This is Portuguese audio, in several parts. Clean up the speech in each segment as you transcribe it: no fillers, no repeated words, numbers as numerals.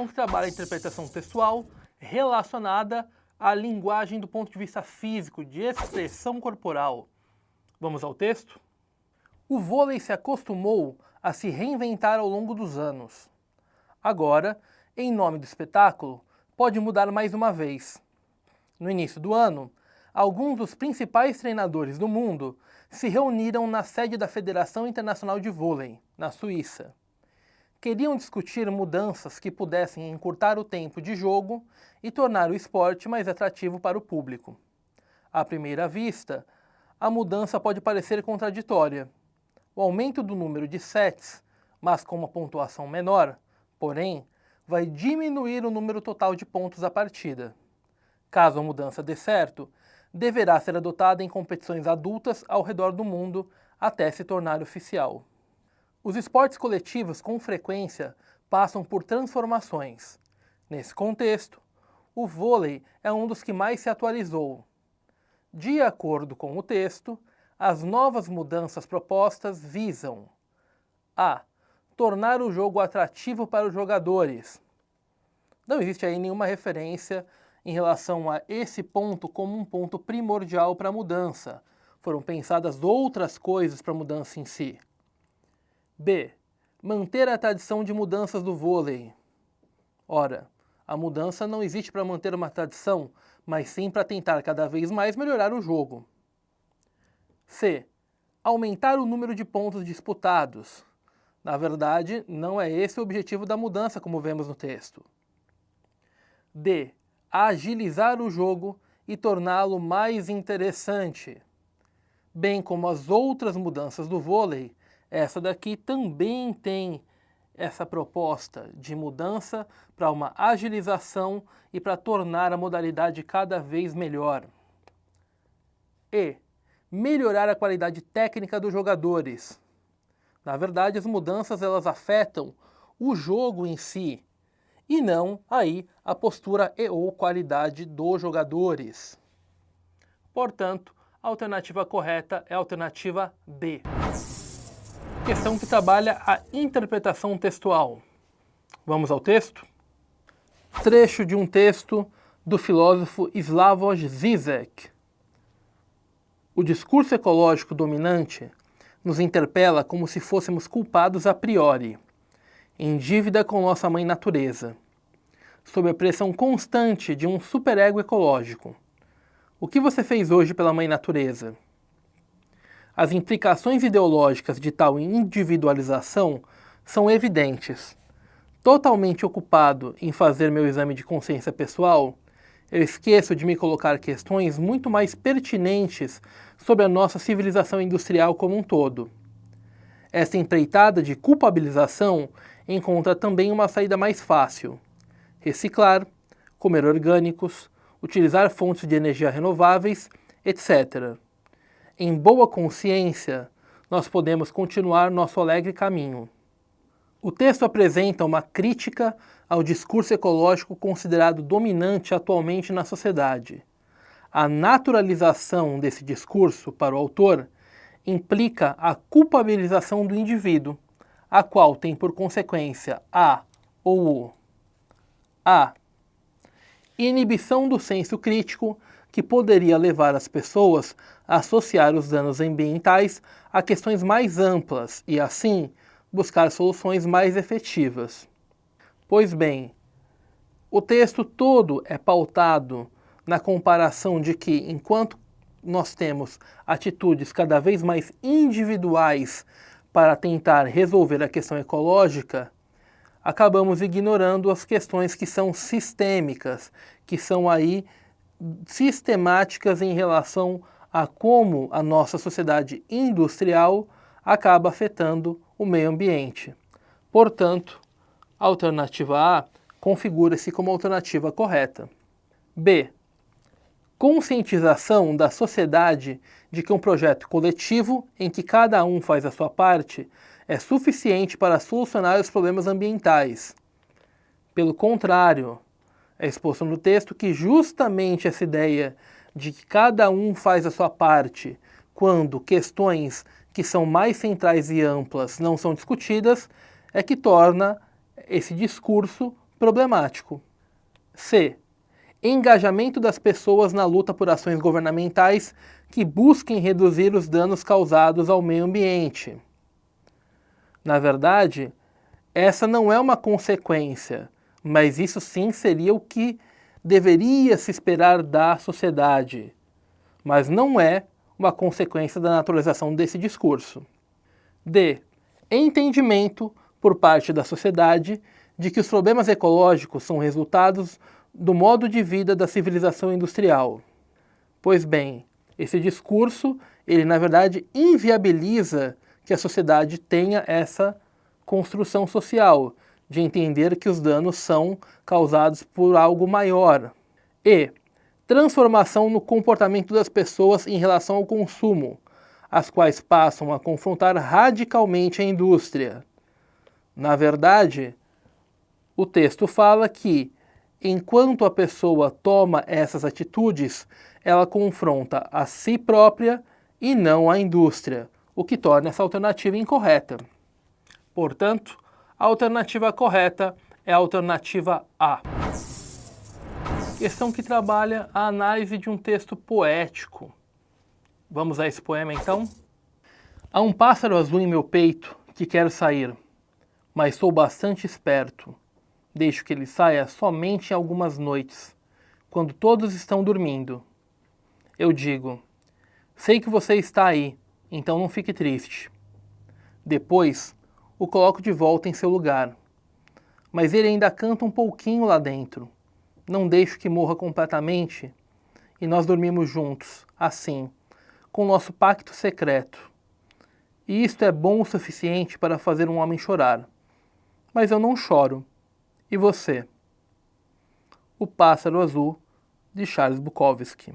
questão que trabalha a interpretação textual relacionada à linguagem do ponto de vista físico, de expressão corporal. Vamos ao texto? O vôlei se acostumou a se reinventar ao longo dos anos. Agora, em nome do espetáculo, pode mudar mais uma vez. No início do ano, alguns dos principais treinadores do mundo se reuniram na sede da Federação Internacional de Vôlei, na Suíça. Queriam discutir mudanças que pudessem encurtar o tempo de jogo e tornar o esporte mais atrativo para o público. À primeira vista, a mudança pode parecer contraditória. O aumento do número de sets, mas com uma pontuação menor, porém, vai diminuir o número total de pontos da partida. Caso a mudança dê certo, deverá ser adotada em competições adultas ao redor do mundo até se tornar oficial. Os esportes coletivos, com frequência, passam por transformações. Nesse contexto, o vôlei é um dos que mais se atualizou. De acordo com o texto, as novas mudanças propostas visam a. Tornar o jogo atrativo para os jogadores. Não existe aí nenhuma referência em relação a esse ponto como um ponto primordial para a mudança. Foram pensadas outras coisas para a mudança em si. B. Manter a tradição de mudanças do vôlei. Ora, a mudança não existe para manter uma tradição, mas sim para tentar cada vez mais melhorar o jogo. C. Aumentar o número de pontos disputados. Na verdade, não é esse o objetivo da mudança, como vemos no texto. D. Agilizar o jogo e torná-lo mais interessante. Bem como as outras mudanças do vôlei, essa daqui também tem essa proposta de mudança para uma agilização e para tornar a modalidade cada vez melhor. E. Melhorar a qualidade técnica dos jogadores. Na verdade, as mudanças elas afetam o jogo em si e não aí a postura e ou qualidade dos jogadores. Portanto, a alternativa correta é a alternativa B. Questão que trabalha a interpretação textual. Vamos ao texto? Trecho de um texto do filósofo Slavoj Žižek. O discurso ecológico dominante nos interpela como se fôssemos culpados a priori, em dívida com nossa mãe natureza, sob a pressão constante de um superego ecológico. O que você fez hoje pela mãe natureza? As implicações ideológicas de tal individualização são evidentes. Totalmente ocupado em fazer meu exame de consciência pessoal, eu esqueço de me colocar questões muito mais pertinentes sobre a nossa civilização industrial como um todo. Essa empreitada de culpabilização encontra também uma saída mais fácil: reciclar, comer orgânicos, utilizar fontes de energia renováveis, etc. Em boa consciência, nós podemos continuar nosso alegre caminho. O texto apresenta uma crítica ao discurso ecológico considerado dominante atualmente na sociedade. A naturalização desse discurso, para o autor, implica a culpabilização do indivíduo, a qual tem por consequência a ou o a. Inibição do senso crítico, que poderia levar as pessoas a associar os danos ambientais a questões mais amplas e, assim, buscar soluções mais efetivas. Pois bem, o texto todo é pautado na comparação de que, enquanto nós temos atitudes cada vez mais individuais para tentar resolver a questão ecológica, acabamos ignorando as questões que são sistêmicas, que são aí sistemáticas em relação a como a nossa sociedade industrial acaba afetando o meio ambiente. Portanto, a alternativa A configura-se como a alternativa correta. B. Conscientização da sociedade de que um projeto coletivo, em que cada um faz a sua parte, é suficiente para solucionar os problemas ambientais. Pelo contrário, é exposto no texto que justamente essa ideia de que cada um faz a sua parte, quando questões que são mais centrais e amplas não são discutidas, é que torna esse discurso problemático. C. Engajamento das pessoas na luta por ações governamentais que busquem reduzir os danos causados ao meio ambiente. Na verdade, essa não é uma consequência, mas isso sim seria o que deveria se esperar da sociedade, mas não é uma consequência da naturalização desse discurso. D. Entendimento por parte da sociedade de que os problemas ecológicos são resultados do modo de vida da civilização industrial. Pois bem, esse discurso, ele na verdade inviabiliza que a sociedade tenha essa construção social, de entender que os danos são causados por algo maior. E transformação no comportamento das pessoas em relação ao consumo, as quais passam a confrontar radicalmente a indústria. Na verdade, o texto fala que, enquanto a pessoa toma essas atitudes, ela confronta a si própria e não a indústria, o que torna essa alternativa incorreta. Portanto, a alternativa correta é a alternativa A. Questão que trabalha a análise de um texto poético. Vamos a esse poema então? Há um pássaro azul em meu peito que quero sair, mas sou bastante esperto. Deixo que ele saia somente em algumas noites, quando todos estão dormindo. Eu digo, sei que você está aí, então não fique triste. Depois, o coloco de volta em seu lugar. Mas ele ainda canta um pouquinho lá dentro. Não deixo que morra completamente. E nós dormimos juntos, assim, com nosso pacto secreto. E isto é bom o suficiente para fazer um homem chorar. Mas eu não choro. E você? O Pássaro Azul, de Charles Bukowski.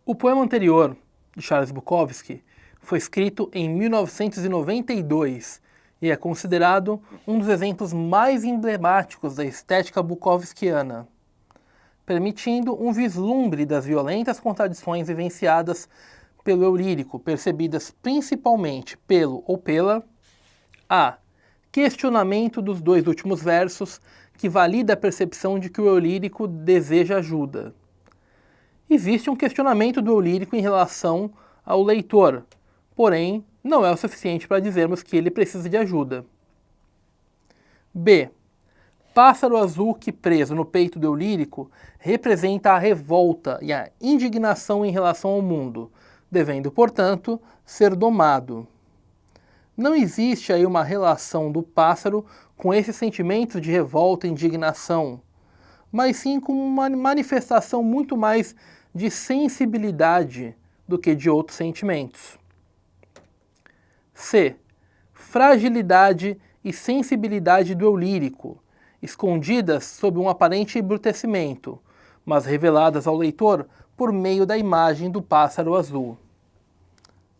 O poema anterior, de Charles Bukowski, foi escrito em 1992 e é considerado um dos exemplos mais emblemáticos da estética bukowskiana, permitindo um vislumbre das violentas contradições vivenciadas pelo eu lírico, percebidas principalmente pelo ou pela A. Questionamento dos dois últimos versos, que valida a percepção de que o eu lírico deseja ajuda. Existe um questionamento do eu lírico em relação ao leitor, porém, não é o suficiente para dizermos que ele precisa de ajuda. B. Pássaro azul que, preso no peito do eu lírico, representa a revolta e a indignação em relação ao mundo, devendo, portanto, ser domado. Não existe aí uma relação do pássaro com esses sentimentos de revolta e indignação, mas sim com uma manifestação muito mais de sensibilidade do que de outros sentimentos. C. Fragilidade e sensibilidade do eu lírico, escondidas sob um aparente embrutecimento, mas reveladas ao leitor por meio da imagem do pássaro azul.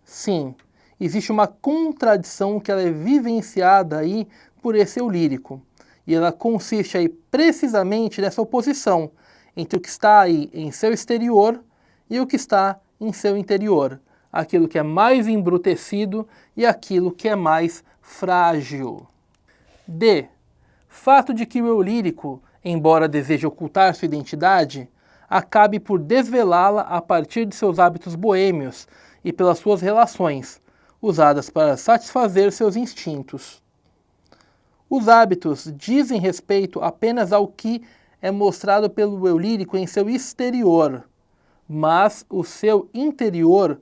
Sim, existe uma contradição que ela é vivenciada aí por esse eu lírico, e ela consiste aí precisamente nessa oposição entre o que está aí em seu exterior e o que está em seu interior, aquilo que é mais embrutecido e aquilo que é mais frágil. D. Fato de que o eu lírico, embora deseje ocultar sua identidade, acabe por desvelá-la a partir de seus hábitos boêmios e pelas suas relações, usadas para satisfazer seus instintos. Os hábitos dizem respeito apenas ao que é mostrado pelo eu lírico em seu exterior, mas o seu interior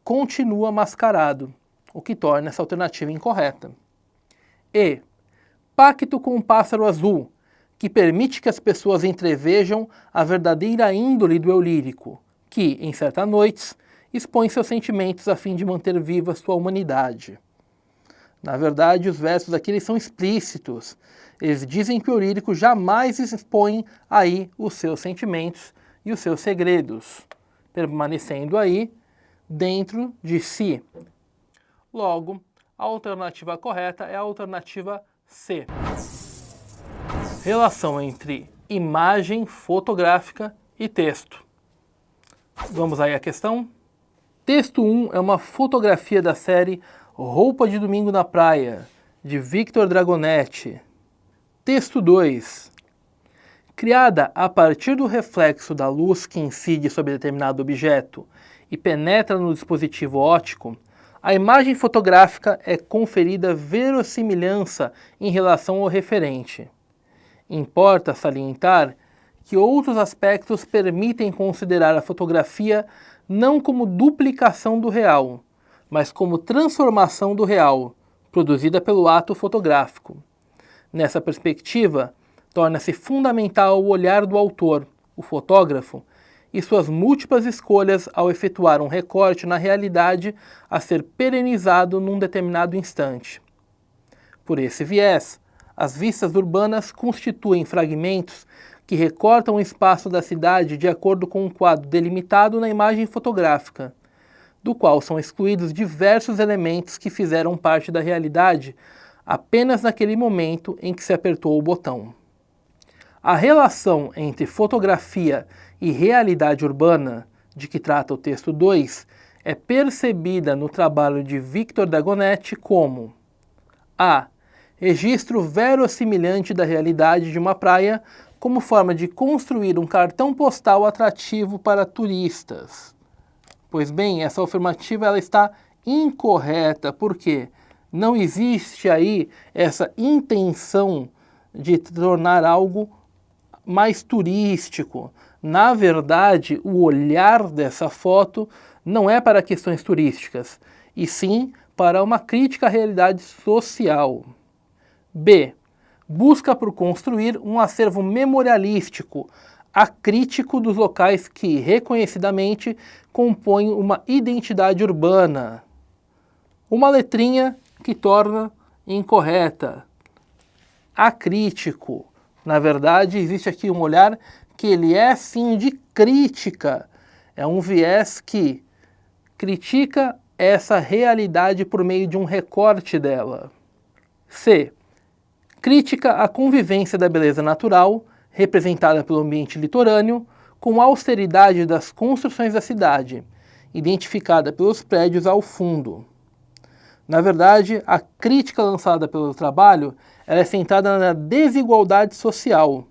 continua mascarado, o que torna essa alternativa incorreta. E. Pacto com o pássaro azul, que permite que as pessoas entrevejam a verdadeira índole do eu lírico, que, em certas noites, expõe seus sentimentos a fim de manter viva sua humanidade. Na verdade, os versos aqui eles são explícitos. Eles dizem que o eu lírico jamais expõe aí os seus sentimentos e os seus segredos, permanecendo aí dentro de si. Logo, a alternativa correta é a alternativa C. Relação entre imagem fotográfica e texto. Vamos aí à questão? Texto 1 é uma fotografia da série Roupa de Domingo na Praia, de Victor Dragonetti. Texto 2. Criada a partir do reflexo da luz que incide sobre determinado objeto e penetra no dispositivo óptico, a imagem fotográfica é conferida verossimilhança em relação ao referente. Importa salientar que outros aspectos permitem considerar a fotografia não como duplicação do real, mas como transformação do real, produzida pelo ato fotográfico. Nessa perspectiva, torna-se fundamental o olhar do autor, o fotógrafo, e suas múltiplas escolhas ao efetuar um recorte na realidade a ser perenizado num determinado instante. Por esse viés, as vistas urbanas constituem fragmentos que recortam o espaço da cidade de acordo com um quadro delimitado na imagem fotográfica, do qual são excluídos diversos elementos que fizeram parte da realidade apenas naquele momento em que se apertou o botão. A relação entre fotografia e realidade urbana, de que trata o texto 2, é percebida no trabalho de Victor Dagonetti como a. Registro verossimilhante da realidade de uma praia como forma de construir um cartão postal atrativo para turistas. Pois bem, essa afirmativa ela está incorreta, porque não existe aí essa intenção de tornar algo mais turístico. Na verdade, o olhar dessa foto não é para questões turísticas, e sim para uma crítica à realidade social. B. Busca por construir um acervo memorialístico, acrítico dos locais que, reconhecidamente, compõem uma identidade urbana. Uma letrinha que torna incorreta. Acrítico. Na verdade, existe aqui um olhar que ele é sim de crítica. É um viés que critica essa realidade por meio de um recorte dela. C. Crítica à convivência da beleza natural, representada pelo ambiente litorâneo, com a austeridade das construções da cidade, identificada pelos prédios ao fundo. Na verdade, a crítica lançada pelo trabalho ela é centrada na desigualdade social.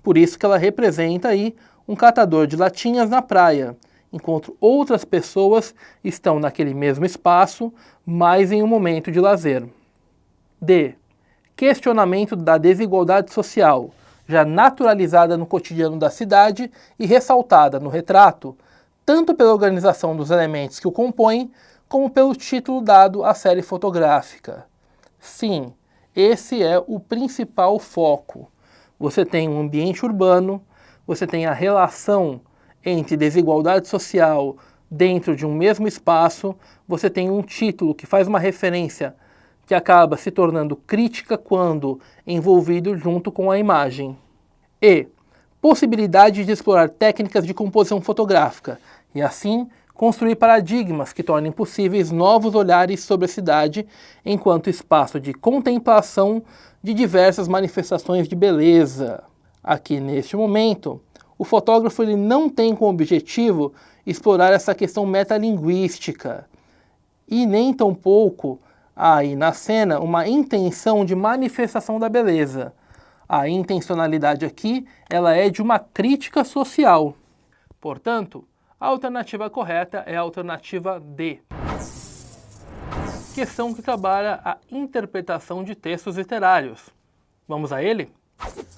Por isso que ela representa aí um catador de latinhas na praia, enquanto outras pessoas estão naquele mesmo espaço, mas em um momento de lazer. D. Questionamento da desigualdade social, já naturalizada no cotidiano da cidade e ressaltada no retrato, tanto pela organização dos elementos que o compõem, como pelo título dado à série fotográfica. Sim, esse é o principal foco. Você tem um ambiente urbano, você tem a relação entre desigualdade social dentro de um mesmo espaço, você tem um título que faz uma referência que acaba se tornando crítica quando envolvido junto com a imagem. E. Possibilidade de explorar técnicas de composição fotográfica e, assim, construir paradigmas que tornem possíveis novos olhares sobre a cidade enquanto espaço de contemplação de diversas manifestações de beleza. Aqui, neste momento, o fotógrafo ele não tem como objetivo explorar essa questão metalinguística e nem tampouco aí na cena uma intenção de manifestação da beleza. A intencionalidade aqui ela é de uma crítica social. Portanto, a alternativa correta é a alternativa D. Questão que trabalha a interpretação de textos literários. Vamos a ele?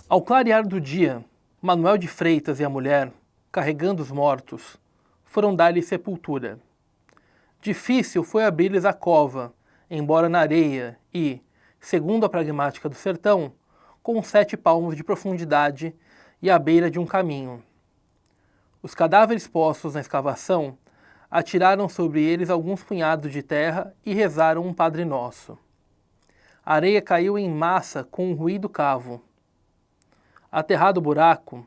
Ao clarear do dia, Manuel de Freitas e a mulher, carregando os mortos, foram dar-lhe sepultura. Difícil foi abrir-lhes a cova, embora na areia e, segundo a pragmática do sertão, com 7 palmos de profundidade e à beira de um caminho. Os cadáveres postos na escavação atiraram sobre eles alguns punhados de terra e rezaram um Padre Nosso. A areia caiu em massa com um ruído cavo. Aterrado o buraco,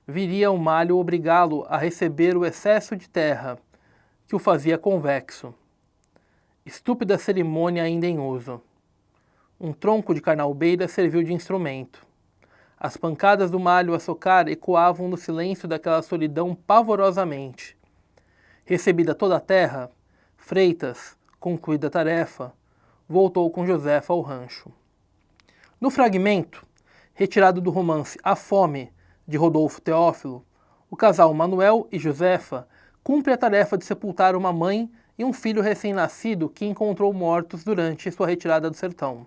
viria o malho obrigá-lo a receber o excesso de terra, que o fazia convexo. Estúpida cerimônia ainda em uso. Um tronco de carnaubeira serviu de instrumento. As pancadas do malho a socar ecoavam no silêncio daquela solidão pavorosamente. Recebida toda a terra, Freitas, concluída a tarefa, voltou com Josefa ao rancho. No fragmento, retirado do romance A Fome, de Rodolfo Teófilo, o casal Manuel e Josefa cumpre a tarefa de sepultar uma mãe e um filho recém-nascido que encontrou mortos durante sua retirada do sertão.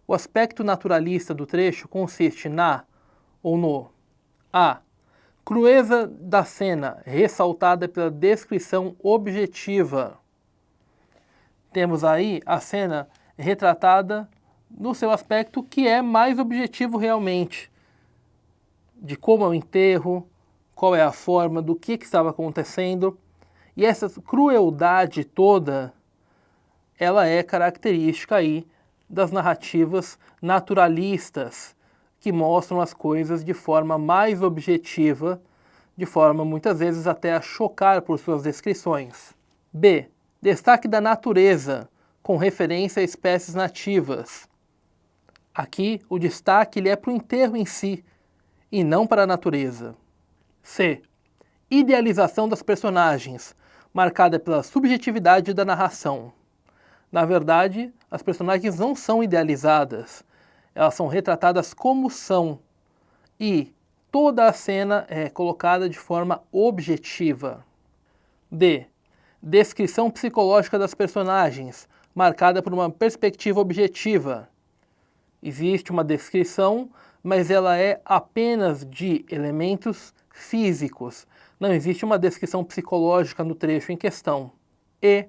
O aspecto naturalista do trecho consiste na, ou no, a. crueza da cena, ressaltada pela descrição objetiva. Temos aí a cena retratada no seu aspecto que é mais objetivo realmente, de como é o enterro, qual é a forma, do que estava acontecendo. E essa crueldade toda, ela é característica aí das narrativas naturalistas, que mostram as coisas de forma mais objetiva, de forma muitas vezes até a chocar por suas descrições. B. Destaque da natureza, com referência a espécies nativas. Aqui, o destaque ele é para o enterro em si, e não para a natureza. C. Idealização das personagens, marcada pela subjetividade da narração. Na verdade, as personagens não são idealizadas, elas são retratadas como são, e toda a cena é colocada de forma objetiva. D. Descrição psicológica das personagens, marcada por uma perspectiva objetiva. Existe uma descrição, mas ela é apenas de elementos físicos. Não existe uma descrição psicológica no trecho em questão. E.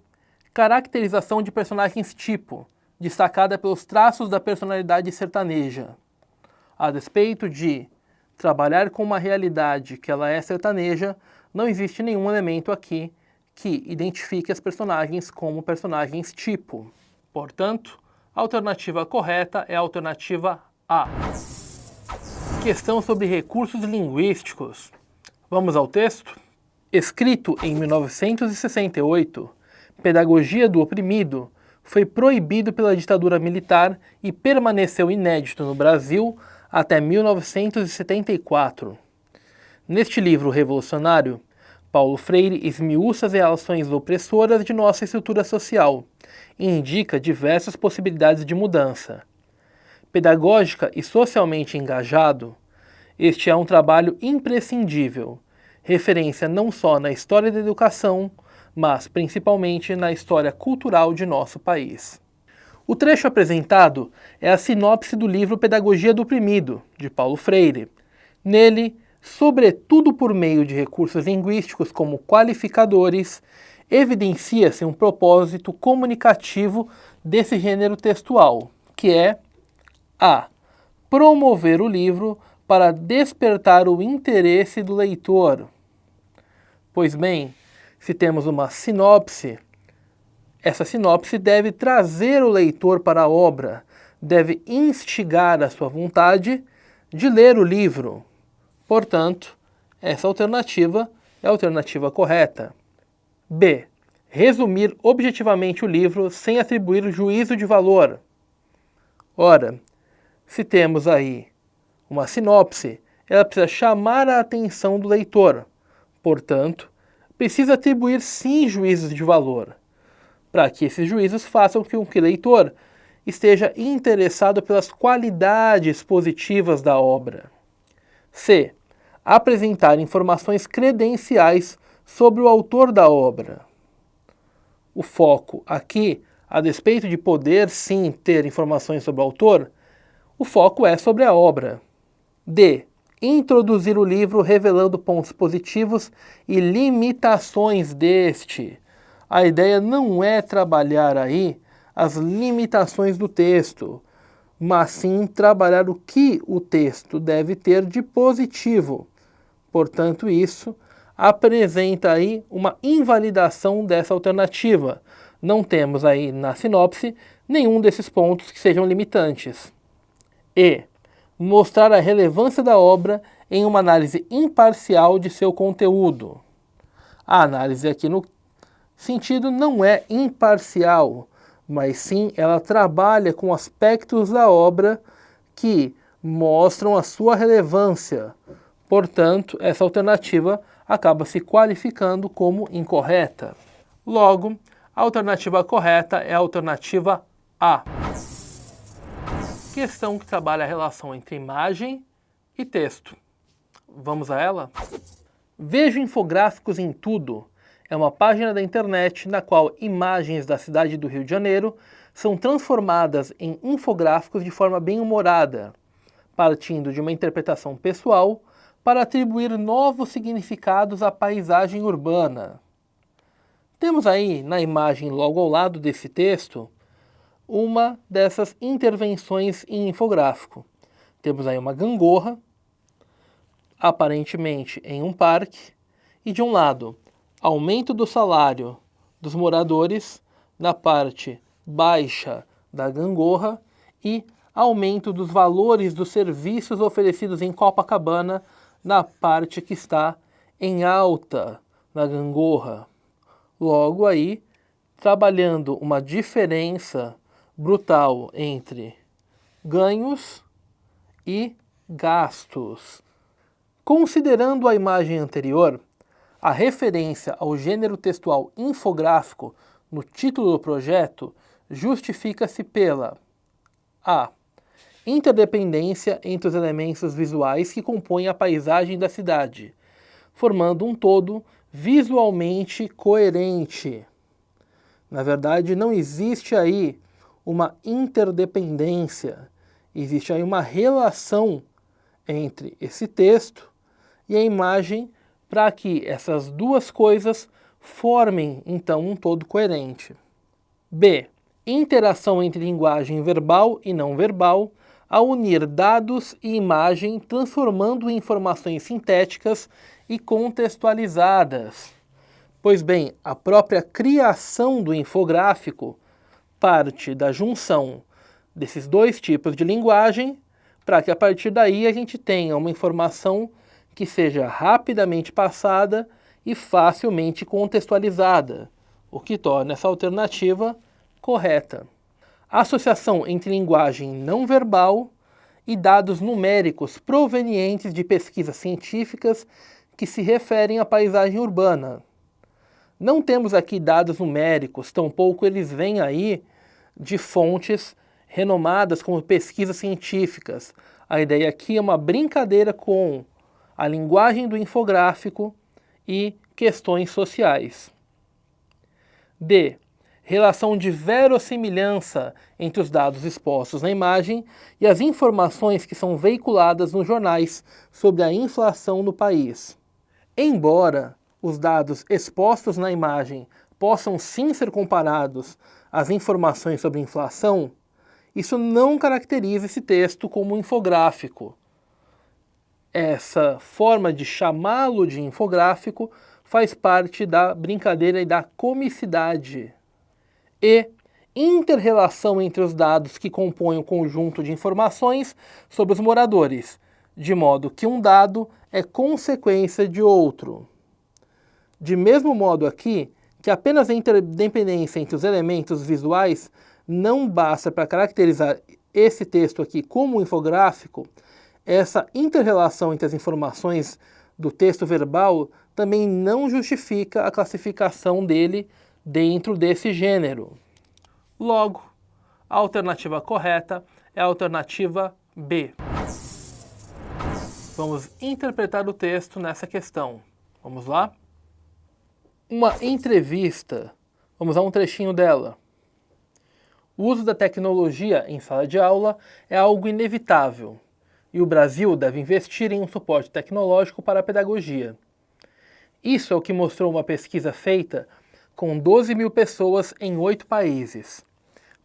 Caracterização de personagens tipo, destacada pelos traços da personalidade sertaneja. A despeito de trabalhar com uma realidade que ela é sertaneja, não existe nenhum elemento aqui que identifique as personagens como personagens tipo. Portanto, a alternativa correta é a alternativa A. Questão sobre recursos linguísticos. Vamos ao texto? Escrito em 1968, Pedagogia do Oprimido foi proibido pela ditadura militar e permaneceu inédito no Brasil até 1974. Neste livro revolucionário, Paulo Freire esmiuça as relações opressoras de nossa estrutura social e indica diversas possibilidades de mudança. Pedagógica e socialmente engajado, este é um trabalho imprescindível, referência não só na história da educação, mas principalmente na história cultural de nosso país. O trecho apresentado é a sinopse do livro Pedagogia do Oprimido, de Paulo Freire. Nele, sobretudo por meio de recursos linguísticos como qualificadores, evidencia-se um propósito comunicativo desse gênero textual, que é a. Promover o livro para despertar o interesse do leitor. Pois bem, se temos uma sinopse, essa sinopse deve trazer o leitor para a obra, deve instigar a sua vontade de ler o livro. Portanto, essa alternativa é a alternativa correta. B. Resumir objetivamente o livro sem atribuir juízo de valor. Ora, se temos aí uma sinopse, ela precisa chamar a atenção do leitor. Portanto, precisa atribuir sim juízos de valor, para que esses juízos façam com que o leitor esteja interessado pelas qualidades positivas da obra. C. Apresentar informações credenciais sobre o autor da obra. O foco aqui, a despeito de poder sim ter informações sobre o autor, o foco é sobre a obra. D. Introduzir o livro revelando pontos positivos e limitações deste. A ideia não é trabalhar aí as limitações do texto, mas sim trabalhar o que o texto deve ter de positivo. Portanto, isso apresenta aí uma invalidação dessa alternativa. Não temos aí na sinopse nenhum desses pontos que sejam limitantes. E. Mostrar a relevância da obra em uma análise imparcial de seu conteúdo. A análise aqui no sentido não é imparcial, mas sim ela trabalha com aspectos da obra que mostram a sua relevância. Portanto, essa alternativa acaba se qualificando como incorreta. Logo, a alternativa correta é a alternativa A. questão que trabalha a relação entre imagem e texto. Vamos a ela? Vejo infográficos em tudo. É uma página da internet na qual imagens da cidade do Rio de Janeiro são transformadas em infográficos de forma bem-humorada, partindo de uma interpretação pessoal para atribuir novos significados à paisagem urbana. Temos aí, na imagem logo ao lado desse texto, uma dessas intervenções em infográfico. Temos aí uma gangorra, aparentemente em um parque, e de um lado, aumento do salário dos moradores na parte baixa da gangorra e aumento dos valores dos serviços oferecidos em Copacabana na parte que está em alta na gangorra. Logo aí, trabalhando uma diferença brutal entre ganhos e gastos. Considerando a imagem anterior, a referência ao gênero textual infográfico no título do projeto justifica-se pela a. Interdependência entre os elementos visuais que compõem a paisagem da cidade, formando um todo visualmente coerente. Na verdade, não existe aí uma interdependência, existe aí uma relação entre esse texto e a imagem para que essas duas coisas formem, então, um todo coerente. B. Interação entre linguagem verbal e não verbal, a unir dados e imagem, transformando em informações sintéticas e contextualizadas. Pois bem, a própria criação do infográfico parte da junção desses dois tipos de linguagem, para que a partir daí a gente tenha uma informação que seja rapidamente passada e facilmente contextualizada, o que torna essa alternativa correta. Associação entre linguagem não verbal e dados numéricos provenientes de pesquisas científicas que se referem à paisagem urbana. Não temos aqui dados numéricos, tampouco eles vêm aí de fontes renomadas como pesquisas científicas. A ideia aqui é uma brincadeira com a linguagem do infográfico e questões sociais. D. Relação de verossimilhança entre os dados expostos na imagem e as informações que são veiculadas nos jornais sobre a inflação no país. Embora os dados expostos na imagem possam sim ser comparados às informações sobre inflação, isso não caracteriza esse texto como infográfico. Essa forma de chamá-lo de infográfico faz parte da brincadeira e da comicidade. E inter-relação entre os dados que compõem o conjunto de informações sobre os moradores, de modo que um dado é consequência de outro. De mesmo modo aqui, que apenas a interdependência entre os elementos visuais não basta para caracterizar esse texto aqui como infográfico, essa inter-relação entre as informações do texto verbal também não justifica a classificação dele dentro desse gênero. Logo, a alternativa correta é a alternativa B. Vamos interpretar o texto nessa questão. Vamos lá? Uma entrevista. Vamos a um trechinho dela. O uso da tecnologia em sala de aula é algo inevitável, e o Brasil deve investir em um suporte tecnológico para a pedagogia. Isso é o que mostrou uma pesquisa feita com 12 mil pessoas em 8 países.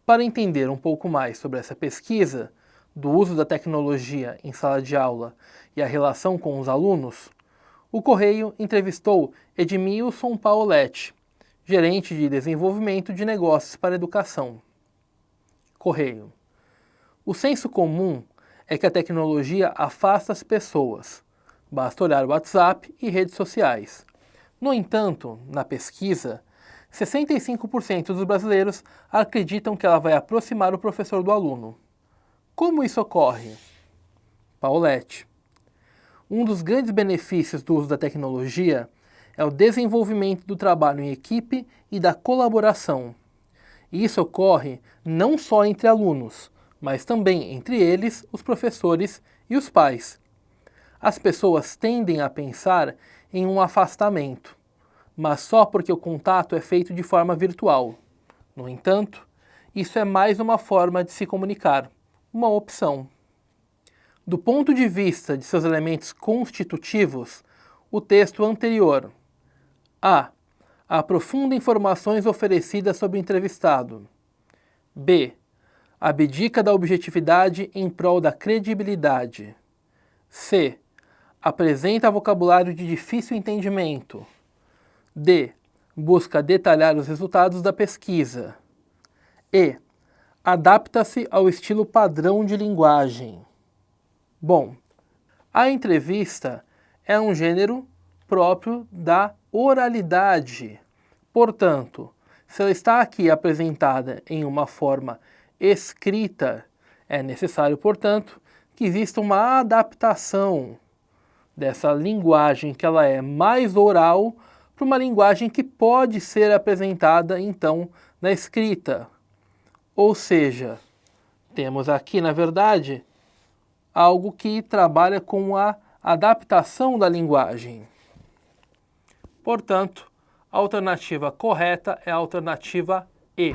Para entender um pouco mais sobre essa pesquisa, do uso da tecnologia em sala de aula e a relação com os alunos, o Correio entrevistou Edmilson Paoletti, gerente de desenvolvimento de negócios para a educação. Correio. O senso comum é que a tecnologia afasta as pessoas. Basta olhar o WhatsApp e redes sociais. No entanto, na pesquisa, 65% dos brasileiros acreditam que ela vai aproximar o professor do aluno. Como isso ocorre? Paoletti. Um dos grandes benefícios do uso da tecnologia é o desenvolvimento do trabalho em equipe e da colaboração. E isso ocorre não só entre alunos, mas também entre eles, os professores e os pais. As pessoas tendem a pensar em um afastamento, mas só porque o contato é feito de forma virtual. No entanto, isso é mais uma forma de se comunicar, uma opção. Do ponto de vista de seus elementos constitutivos, o texto anterior: A. Aprofunda informações oferecidas sobre o entrevistado. B. Abdica da objetividade em prol da credibilidade. C. Apresenta vocabulário de difícil entendimento. D. Busca detalhar os resultados da pesquisa. E. Adapta-se ao estilo padrão de linguagem. Bom, a entrevista é um gênero próprio da oralidade. Portanto, se ela está aqui apresentada em uma forma escrita, é necessário, portanto, que exista uma adaptação dessa linguagem que ela é mais oral para uma linguagem que pode ser apresentada, então, na escrita. Ou seja, temos aqui, na verdade, algo que trabalha com a adaptação da linguagem. Portanto, a alternativa correta é a alternativa E.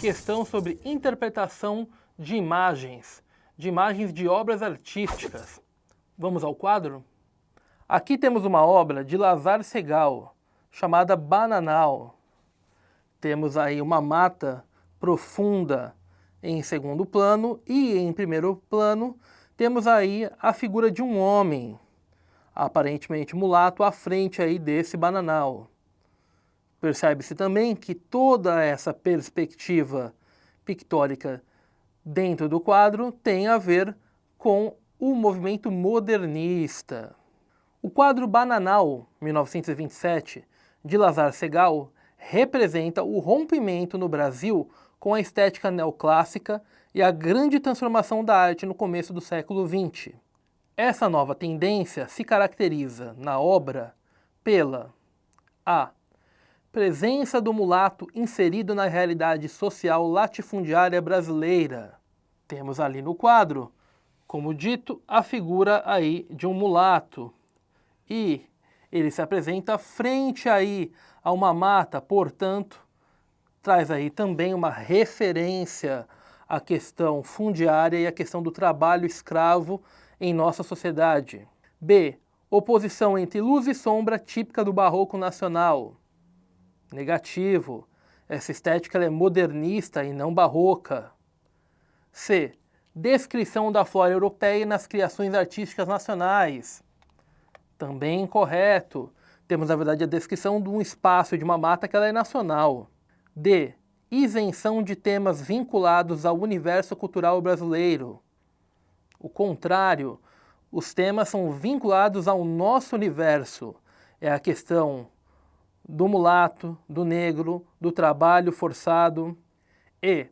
Questão sobre interpretação de imagens de obras artísticas. Vamos ao quadro? Aqui temos uma obra de Lazar Segal, chamada Bananal. Temos aí uma mata profunda em segundo plano e em primeiro plano temos aí a figura de um homem, aparentemente mulato, à frente aí desse bananal. Percebe-se também que toda essa perspectiva pictórica dentro do quadro tem a ver com o movimento modernista. O quadro Bananal, 1927, de Lazar Segal, representa o rompimento no Brasil com a estética neoclássica e a grande transformação da arte no começo do século XX. Essa nova tendência se caracteriza na obra pela A. Presença do mulato inserido na realidade social latifundiária brasileira. Temos ali no quadro, como dito, a figura aí de um mulato. E ele se apresenta frente aí a uma mata, portanto, traz aí também uma referência à questão fundiária e à questão do trabalho escravo em nossa sociedade. B. Oposição entre luz e sombra típica do barroco nacional. Negativo. Essa estética ela é modernista e não barroca. C. Descrição da flora europeia nas criações artísticas nacionais. Também incorreto. Temos, na verdade, a descrição de um espaço, de uma mata que ela é nacional. D. Isenção de temas vinculados ao universo cultural brasileiro. O contrário, os temas são vinculados ao nosso universo. É a questão do mulato, do negro, do trabalho forçado. E.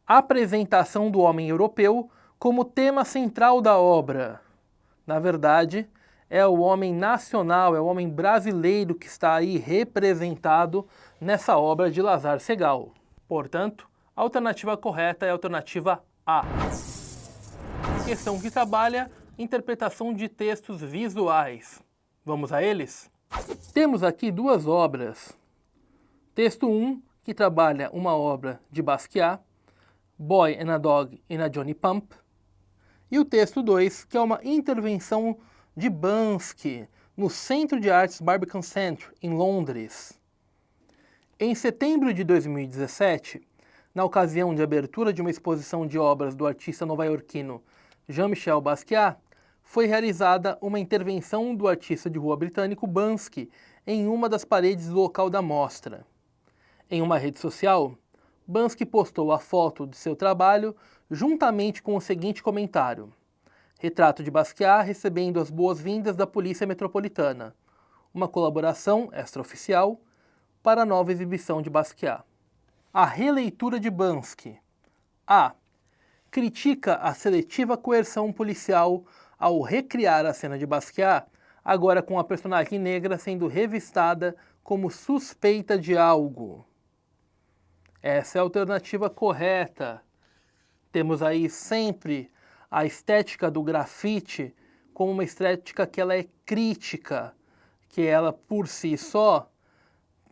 Apresentação do homem europeu como tema central da obra. Na verdade, é o homem nacional, é o homem brasileiro que está aí representado nessa obra de Lazar Segal. Portanto, a alternativa correta é a alternativa A. Questão que trabalha interpretação de textos visuais. Vamos a eles? Temos aqui duas obras. Texto 1, que trabalha uma obra de Basquiat, Boy and a Dog in a Johnny Pump. E o texto 2, que é uma intervenção de Banksy, no Centro de Artes Barbican Centre, em Londres. Em setembro de 2017, na ocasião de abertura de uma exposição de obras do artista nova-iorquino Jean-Michel Basquiat, foi realizada uma intervenção do artista de rua britânico Banksy em uma das paredes do local da mostra. Em uma rede social, Banksy postou a foto de seu trabalho juntamente com o seguinte comentário: retrato de Basquiat recebendo as boas-vindas da Polícia Metropolitana. Uma colaboração extraoficial para a nova exibição de Basquiat. A releitura de Banksy. A. Critica a seletiva coerção policial ao recriar a cena de Basquiat, agora com a personagem negra sendo revistada como suspeita de algo. Essa é a alternativa correta. Temos aí sempre a estética do grafite como uma estética que ela é crítica, que ela por si só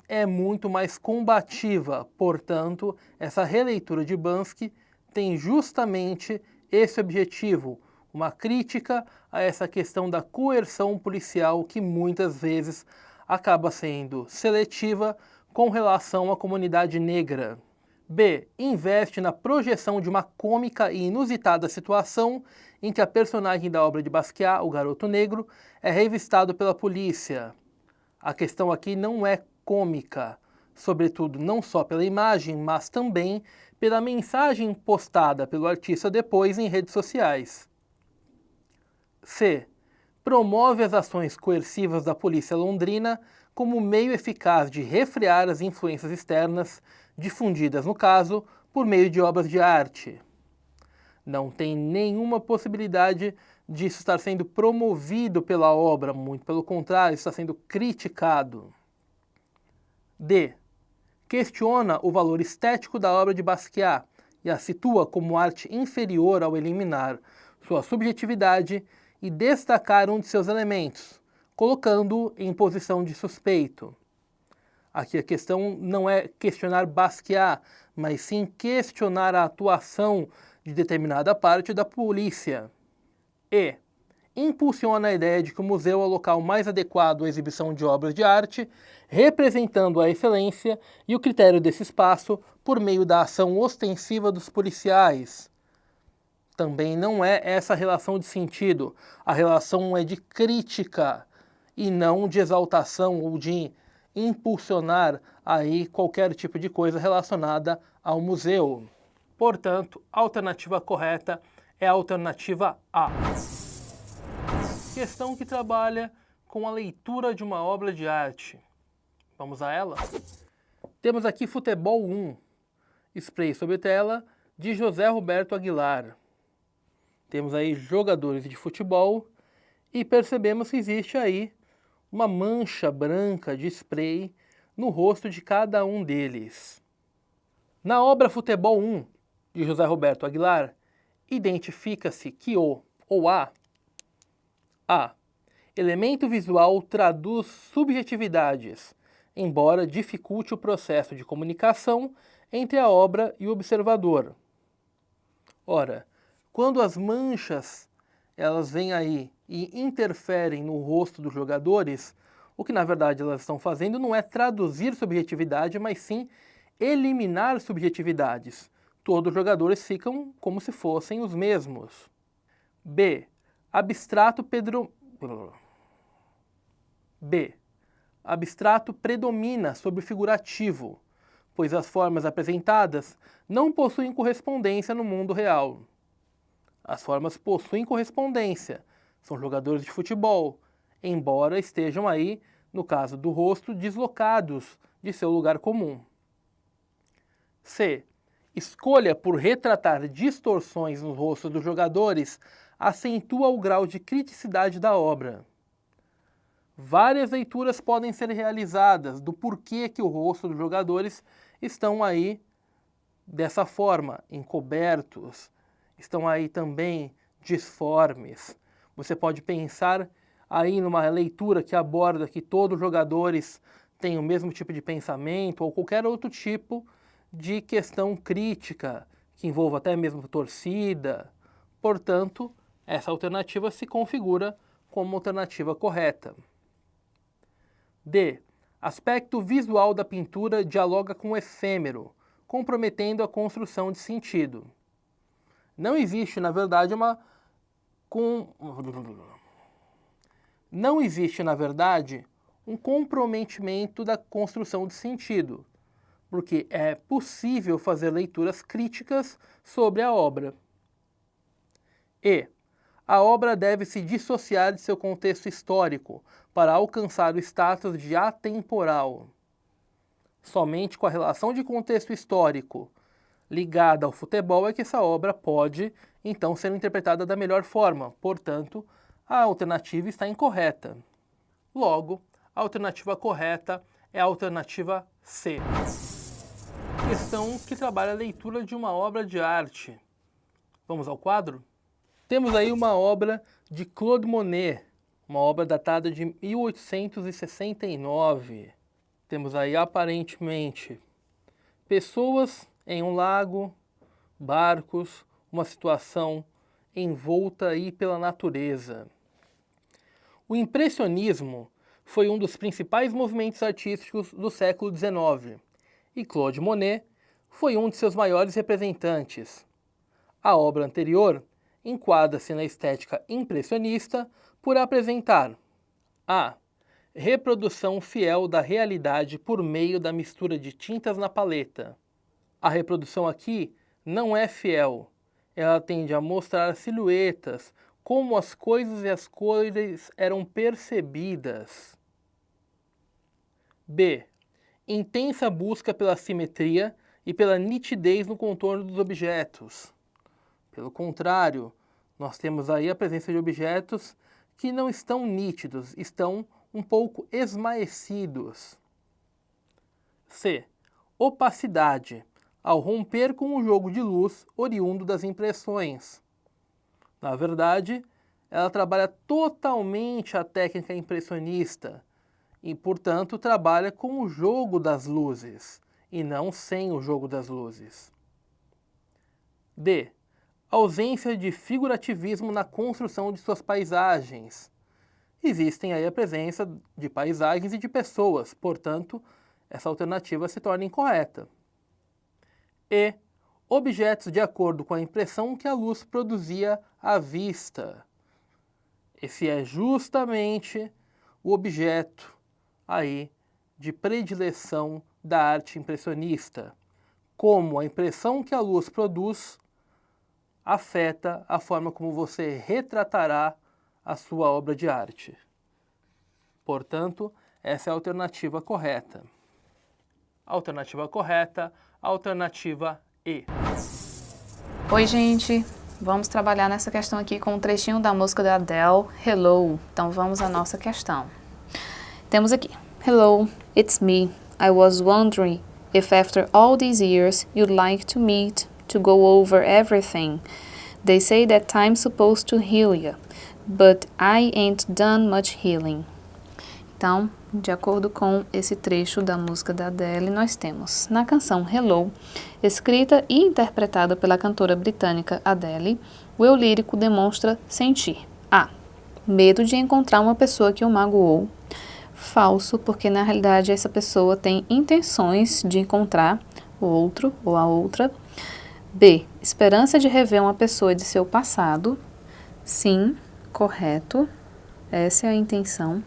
é muito mais combativa. Portanto, essa releitura de Banksy tem justamente esse objetivo, uma crítica a essa questão da coerção policial que muitas vezes acaba sendo seletiva com relação à comunidade negra. B. Investe na projeção de uma cômica e inusitada situação em que a personagem da obra de Basquiat, o garoto negro, é revistado pela polícia. A questão aqui não é cômica, sobretudo não só pela imagem, mas também pela mensagem postada pelo artista depois em redes sociais. C. Promove as ações coercivas da polícia londrina como meio eficaz de refrear as influências externas, difundidas, no caso, por meio de obras de arte. Não tem nenhuma possibilidade disso estar sendo promovido pela obra, muito pelo contrário, está sendo criticado. D. Questiona o valor estético da obra de Basquiat e a situa como arte inferior ao eliminar sua subjetividade e destacar um de seus elementos, colocando-o em posição de suspeito. Aqui a questão não é questionar Basquiat, mas sim questionar a atuação de determinada parte da polícia. E. Impulsiona a ideia de que o museu é o local mais adequado à exibição de obras de arte, representando a excelência e o critério desse espaço por meio da ação ostensiva dos policiais. Também não é essa relação de sentido. A relação é de crítica e não de exaltação ou de impulsionar aí qualquer tipo de coisa relacionada ao museu. Portanto, a alternativa correta é a alternativa A. Questão que trabalha com a leitura de uma obra de arte. Vamos a ela? Temos aqui Futebol 1, Spray sobre tela, de José Roberto Aguilar. Temos aí jogadores de futebol e percebemos que existe aí uma mancha branca de spray no rosto de cada um deles. Na obra Futebol 1, de José Roberto Aguilar, identifica-se que o ou a elemento visual traduz subjetividades, embora dificulte o processo de comunicação entre a obra e o observador. Ora, quando as manchas elas vêm aí e interferem no rosto dos jogadores, o que na verdade elas estão fazendo não é traduzir subjetividade, mas sim eliminar subjetividades. Todos os jogadores ficam como se fossem os mesmos. B. Abstrato predomina sobre o figurativo, pois as formas apresentadas não possuem correspondência no mundo real. As formas possuem correspondência, são jogadores de futebol, embora estejam aí, no caso do rosto, deslocados de seu lugar comum. C. Escolha por retratar distorções nos rostos dos jogadores acentua o grau de criticidade da obra. Várias leituras podem ser realizadas do porquê que o rosto dos jogadores estão aí dessa forma, encobertos, estão aí também disformes. Você pode pensar aí numa leitura que aborda que todos os jogadores têm o mesmo tipo de pensamento ou qualquer outro tipo de questão crítica que envolva até mesmo torcida. Portanto, essa alternativa se configura como alternativa correta. D. Aspecto visual da pintura dialoga com o efêmero, comprometendo a construção de sentido. Não existe, na verdade, um comprometimento da construção de sentido, porque é possível fazer leituras críticas sobre a obra. E. A obra deve se dissociar de seu contexto histórico para alcançar o status de atemporal. Somente com a relação de contexto histórico ligada ao futebol é que essa obra pode, então, ser interpretada da melhor forma. Portanto, a alternativa está incorreta. Logo, a alternativa correta é a alternativa C. Questão que trabalha a leitura de uma obra de arte. Vamos ao quadro? Temos aí uma obra de Claude Monet, uma obra datada de 1869. Temos aí aparentemente pessoas em um lago, barcos, uma situação envolta aí pela natureza. O impressionismo foi um dos principais movimentos artísticos do século XIX e Claude Monet foi um de seus maiores representantes. A obra anterior enquadra-se na estética impressionista por apresentar a reprodução fiel da realidade por meio da mistura de tintas na paleta. A reprodução aqui não é fiel, ela tende a mostrar silhuetas, como as coisas e as cores eram percebidas. B. Intensa busca pela simetria e pela nitidez no contorno dos objetos. Pelo contrário, nós temos aí a presença de objetos que não estão nítidos, estão um pouco esmaecidos. C. Opacidade, ao romper com o jogo de luz oriundo das impressões. Na verdade, ela trabalha totalmente a técnica impressionista e, portanto, trabalha com o jogo das luzes e não sem o jogo das luzes. D. Ausência de figurativismo na construção de suas paisagens. Existem aí a presença de paisagens e de pessoas, portanto, essa alternativa se torna incorreta. E. Objetos de acordo com a impressão que a luz produzia à vista. Esse é justamente o objeto aí de predileção da arte impressionista, como a impressão que a luz produz afeta a forma como você retratará a sua obra de arte. Portanto, essa é a alternativa correta. Alternativa correta, alternativa E. Oi, gente! Vamos trabalhar nessa questão aqui com um trechinho da música da Adele, Hello. Então vamos à nossa questão. Temos aqui, Hello, it's me. I was wondering if after all these years you'd like to meet to go over everything. They say that time's supposed to heal you, but I ain't done much healing. Então, de acordo com esse trecho da música da Adele, nós temos na canção Hello, escrita e interpretada pela cantora britânica Adele, o eu lírico demonstra sentir A. Medo de encontrar uma pessoa que o magoou. Falso, porque na realidade essa pessoa tem intenções de encontrar o outro ou a outra. B. Esperança de rever uma pessoa de seu passado. Sim, correto. Essa é a intenção.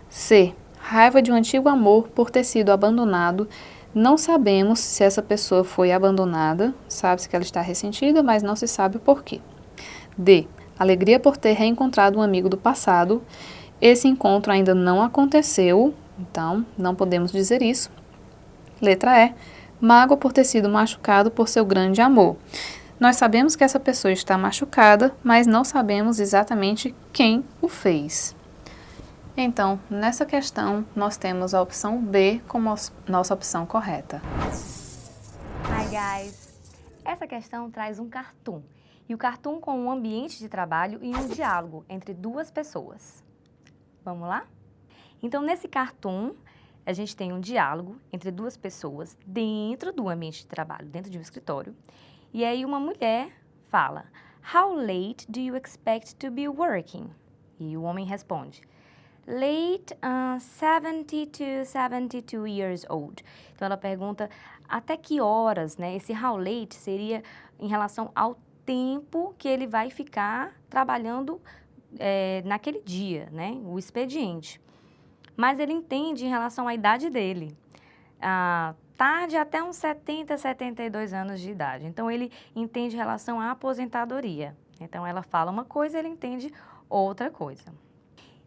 C. Raiva de um antigo amor por ter sido abandonado. Não sabemos se essa pessoa foi abandonada. Sabe-se que ela está ressentida, mas não se sabe o porquê. D. Alegria por ter reencontrado um amigo do passado. Esse encontro ainda não aconteceu, então não podemos dizer isso. Letra E. Mágoa por ter sido machucado por seu grande amor. Nós sabemos que essa pessoa está machucada, mas não sabemos exatamente quem o fez. Então, nessa questão, nós temos a opção B como nossa opção correta. Hi guys! Essa questão traz um cartoon, e o cartoon com um ambiente de trabalho e um diálogo entre duas pessoas. Vamos lá? Então, nesse cartoon, a gente tem um diálogo entre duas pessoas dentro do ambiente de trabalho, dentro de um escritório, e aí uma mulher fala, How late do you expect to be working? E o homem responde, Late 70 to 72 years old. Então, ela pergunta até que horas, né? Esse how late seria em relação ao tempo que ele vai ficar trabalhando naquele dia, né? O expediente. Mas ele entende em relação à idade dele. Tarde até uns 70, 72 anos de idade. Então, ele entende em relação à aposentadoria. Então, ela fala uma coisa, ele entende outra coisa.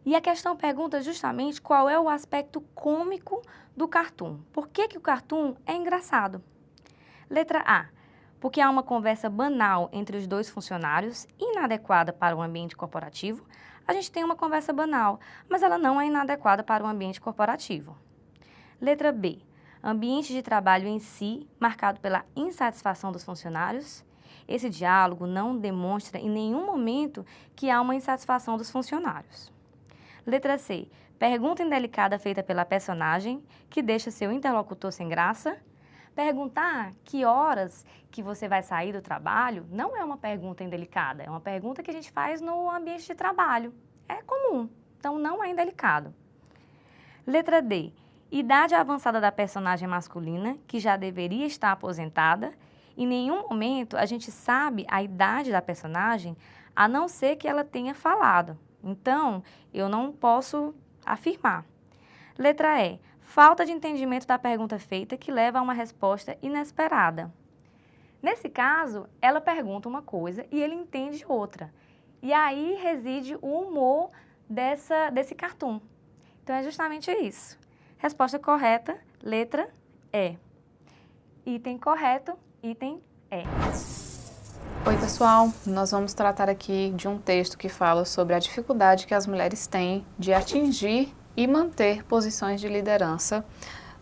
E a questão pergunta justamente qual é o aspecto cômico do cartoon. Por que o cartoon é engraçado? Letra A. Porque há uma conversa banal entre os dois funcionários, inadequada para o ambiente corporativo. A gente tem uma conversa banal, mas ela não é inadequada para o ambiente corporativo. Letra B. Ambiente de trabalho em si, marcado pela insatisfação dos funcionários. Esse diálogo não demonstra em nenhum momento que há uma insatisfação dos funcionários. Letra C. Pergunta indelicada feita pela personagem que deixa seu interlocutor sem graça. Perguntar que horas que você vai sair do trabalho não é uma pergunta indelicada, é uma pergunta que a gente faz no ambiente de trabalho. É comum, então não é indelicado. Letra D. Idade avançada da personagem masculina, que já deveria estar aposentada. Em nenhum momento a gente sabe a idade da personagem, a não ser que ela tenha falado. Então, eu não posso afirmar. Letra E. Falta de entendimento da pergunta feita que leva a uma resposta inesperada. Nesse caso, ela pergunta uma coisa e ele entende outra. E aí reside o humor desse cartoon. Então, é justamente isso. Resposta correta, letra E. Item correto, item E. Oi, pessoal! Nós vamos tratar aqui de um texto que fala sobre a dificuldade que as mulheres têm de atingir e manter posições de liderança,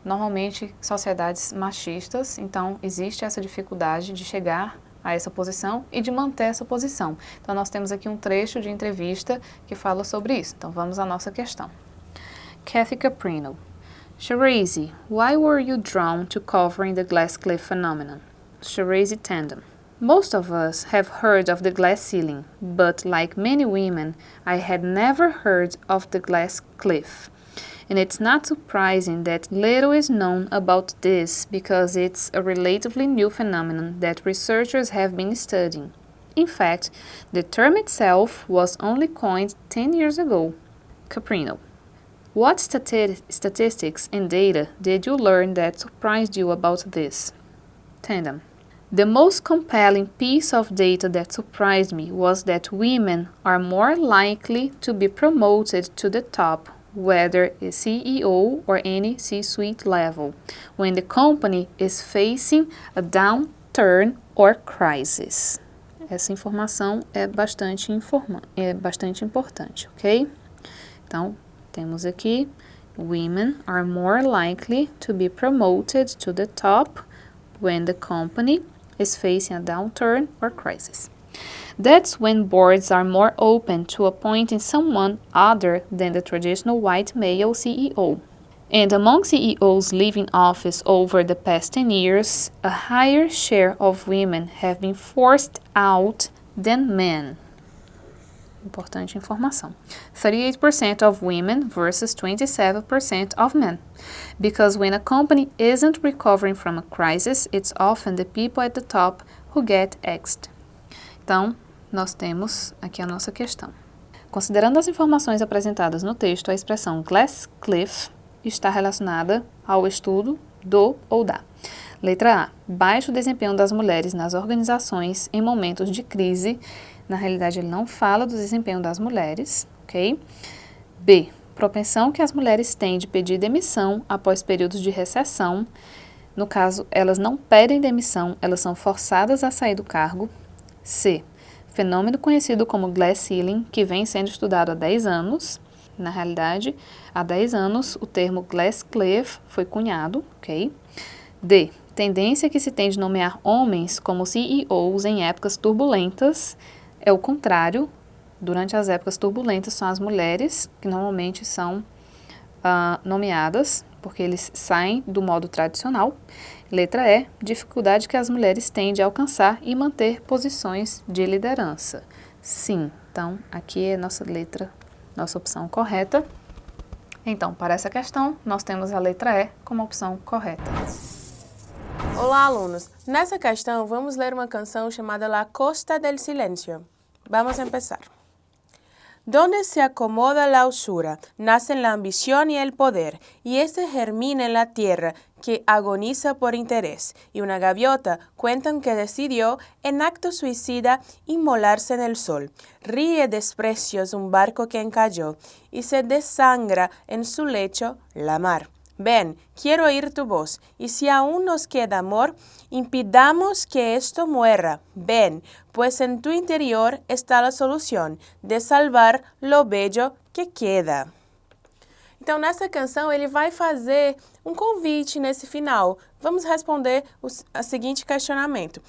normalmente sociedades machistas, então existe essa dificuldade de chegar a essa posição e de manter essa posição. Então nós temos aqui um trecho de entrevista que fala sobre isso. Então vamos à nossa questão. Kathy Caprino. Shirazi, why were you drawn to covering the glass cliff phenomenon? Shirazi Tandem. Most of us have heard of the glass ceiling, but like many women, I had never heard of the glass cliff. And it's not surprising that little is known about this because it's a relatively new phenomenon that researchers have been studying. In fact, the term itself was only coined 10 years ago. Caprino. What statistics and data did you learn that surprised you about this? Tandem. The most compelling piece of data that surprised me was that women are more likely to be promoted to the top, whether a CEO or any C-suite level, when the company is facing a downturn or crisis. Essa informação é bastante importante, ok? Então, temos aqui, women are more likely to be promoted to the top when the company is facing a downturn or crisis. That's when boards are more open to appointing someone other than the traditional white male CEO. And among CEOs leaving office over the past 10 years, a higher share of women have been forced out than men. Importante informação. 38% of women versus 27% of men. Because when a company isn't recovering from a crisis, it's often the people at the top who get axed. Então, nós temos aqui a nossa questão. Considerando as informações apresentadas no texto, a expressão glass cliff está relacionada ao estudo do ou da. Letra A. Baixo desempenho das mulheres nas organizações em momentos de crise. Na realidade, ele não fala do desempenho das mulheres, ok? B. Propensão que as mulheres têm de pedir demissão após períodos de recessão. No caso, elas não pedem demissão, elas são forçadas a sair do cargo. C. Fenômeno conhecido como glass ceiling, que vem sendo estudado há 10 anos. Na realidade, há 10 anos, o termo glass cliff foi cunhado, ok? D. Tendência que se tem de nomear homens como CEOs em épocas turbulentas. É o contrário, durante as épocas turbulentas são as mulheres que normalmente são nomeadas, porque eles saem do modo tradicional. Letra E, dificuldade que as mulheres têm de alcançar e manter posições de liderança. Sim, então aqui é nossa opção correta. Então, para essa questão, nós temos a letra E como opção correta. Olá, alunos! Nessa questão, vamos ler uma canção chamada La Costa del Silencio. Vamos a empezar. Donde se acomoda la usura, nacen la ambición y el poder, y este germina en la tierra que agoniza por interés. Y una gaviota cuentan que decidió, en acto suicida, inmolarse en el sol. Ríe desprecios un barco que encalló, y se desangra en su lecho la mar. Ven, quiero oír tu voz, y si aún nos queda amor, impidamos que esto muera. Ven, pues en tu interior está la solución de salvar lo bello que queda. Então, nessa canção, ele vai fazer um convite nesse final. Vamos responder o seguinte questionamento.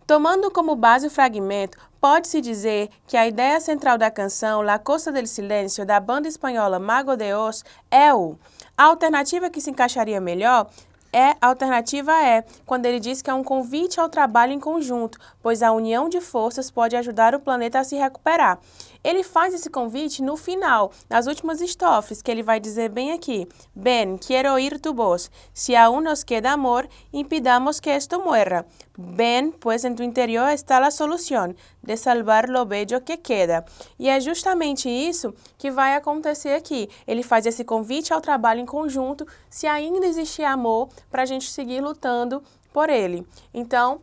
Tomando como base o fragmento, pode-se dizer que a ideia central da canção La Costa del Silencio, da banda espanhola Mago de Oz, é o... A alternativa que se encaixaria melhor é a alternativa E, quando ele diz que é um convite ao trabalho em conjunto, pois a união de forças pode ajudar o planeta a se recuperar. Ele faz esse convite no final, nas últimas estrofes, que ele vai dizer bem aqui: Ven, quiero oír tu voz. Si aún nos queda amor, impidamos que esto muera. Ven, pues en tu interior está la solución de salvar lo bello que queda. E é justamente isso que vai acontecer aqui. Ele faz esse convite ao trabalho em conjunto, se ainda existir amor, para a gente seguir lutando por ele. Então,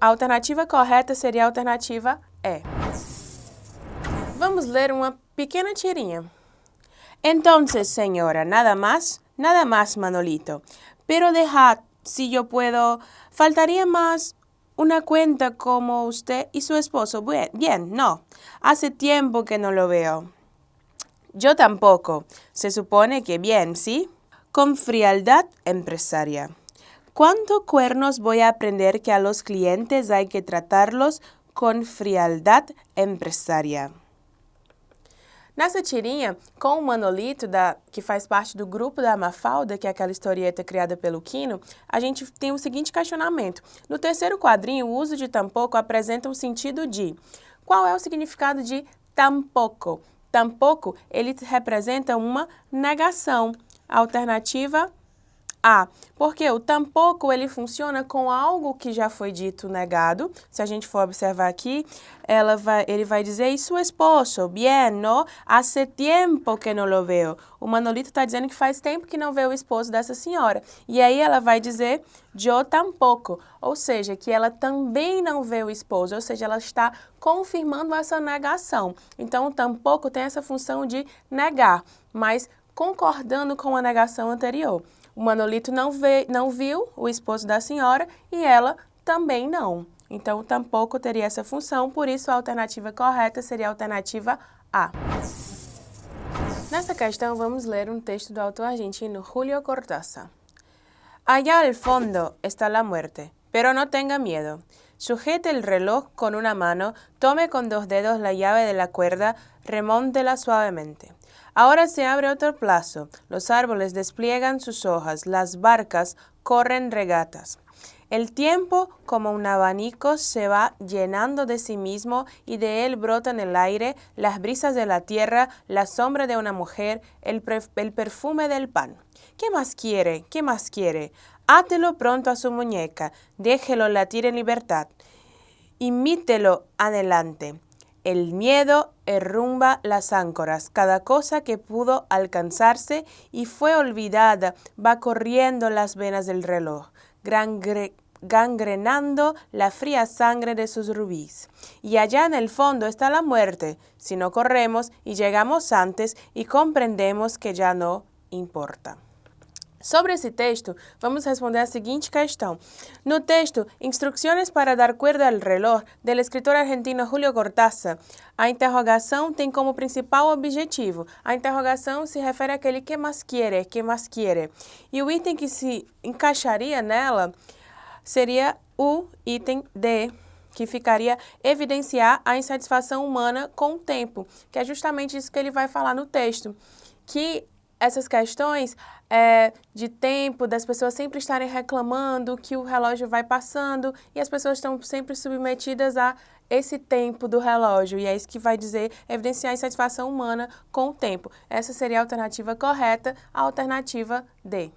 a alternativa correta seria a alternativa E. Vamos ler uma pequena tirinha. Entonces, señora, nada más Manolito. Pero dejad, si yo puedo, faltaría más una cuenta como usted y su esposo. Bien, no. Hace tiempo que no lo veo. Yo tampoco. Se supone que bien, ¿sí? Con frialdad empresaria. ¿Cuántos cuernos voy a aprender que a los clientes hay que tratarlos con frialdad empresaria? Nessa tirinha, com o Manolito, que faz parte do grupo da Mafalda, que é aquela historieta criada pelo Quino, a gente tem o seguinte questionamento. No terceiro quadrinho, o uso de tampouco apresenta um sentido de... Qual é o significado de tampouco? Tampouco, ele representa uma negação. Alternativa A, porque o tampouco ele funciona com algo que já foi dito negado. Se a gente for observar aqui, ele vai dizer, e su esposo, bien, no? Hace tiempo que no lo veo. O Manolito está dizendo que faz tempo que não vê o esposo dessa senhora. E aí ela vai dizer, yo tampoco, ou seja, que ela também não vê o esposo, ou seja, ela está confirmando essa negação. Então, o tampouco tem essa função de negar, mas concordando com a negação anterior. O Manolito não viu o esposo da senhora e ela também não. Então, tampouco teria essa função, por isso a alternativa correta seria a alternativa A. Nessa questão, vamos ler um texto do autor argentino Julio Cortázar. Allá al fondo está la muerte, pero no tenga miedo. Sujete el reloj con una mano, tome con 2 dedos la llave de la cuerda, remóntela suavemente. Ahora se abre otro plazo, los árboles despliegan sus hojas, las barcas corren regatas. El tiempo, como un abanico, se va llenando de sí mismo y de él brotan el aire, las brisas de la tierra, la sombra de una mujer, el perfume del pan. ¿Qué más quiere? ¿Qué más quiere? Átelo pronto a su muñeca, déjelo latir en libertad. Imítelo adelante. El miedo derrumba las áncoras, cada cosa que pudo alcanzarse y fue olvidada va corriendo las venas del reloj, gangrenando la fría sangre de sus rubíes. Y allá en el fondo está la muerte, si no corremos y llegamos antes y comprendemos que ya no importa. Sobre esse texto, vamos responder a seguinte questão. No texto, Instrucciones para dar cuerda al reloj, del escritor argentino Julio Cortázar, a interrogação tem como principal objetivo. A interrogação se refere àquele que mais quiere, que mais quiere. E o item que se encaixaria nela seria o item D, que ficaria evidenciar a insatisfação humana com o tempo, que é justamente isso que ele vai falar no texto, que essas questões de tempo, das pessoas sempre estarem reclamando que o relógio vai passando e as pessoas estão sempre submetidas a esse tempo do relógio. E é isso que vai dizer, evidenciar a insatisfação humana com o tempo. Essa seria a alternativa correta, a alternativa D.